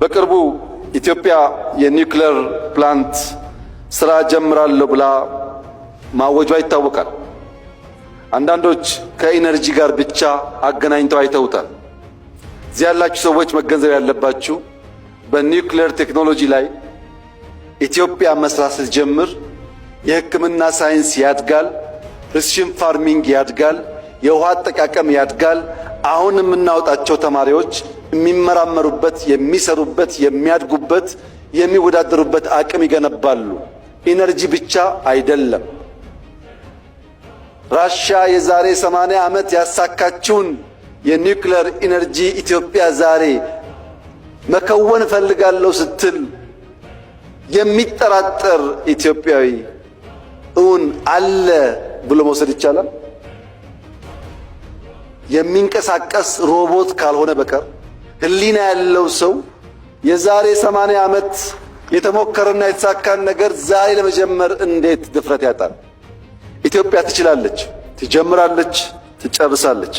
በቅርቡ ኢትዮጵያ የኒውክሌር ፕላንት ስራ ጀምራለሁ ብላ ማወጇ ይታወቃል። አንዳንዶች ከኢነርጂ ጋር ብቻ አገናኝተው አይተውታል። እዚህ ያላችሁ ሰዎች መገንዘብ ያለባችሁ በኒውክሌር ቴክኖሎጂ ላይ ኢትዮጵያ መስራት ስትጀምር የሕክምና ሳይንስ ያድጋል፣ ፕሪሲሽን ፋርሚንግ ያድጋል፣ የውሃ አጠቃቀም ያድጋል። አሁን የምናወጣቸው ተማሪዎች የሚመራመሩበት፣ የሚሰሩበት፣ የሚያድጉበት፣ የሚወዳደሩበት አቅም ይገነባሉ። ኢነርጂ ብቻ አይደለም። ራሽያ የዛሬ 80 ዓመት ያሳካችውን የኒውክሌር ኢነርጂ ኢትዮጵያ ዛሬ መከወን ፈልጋለሁ ስትል የሚጠራጠር ኢትዮጵያዊ እውን አለ ብሎ መውሰድ ይቻላል? የሚንቀሳቀስ ሮቦት ካልሆነ በቀር ህሊና ያለው ሰው የዛሬ 80 ዓመት የተሞከረና የተሳካን ነገር ዛሬ ለመጀመር እንዴት ድፍረት ያጣል? ኢትዮጵያ ትችላለች፣ ትጀምራለች፣ ትጨርሳለች።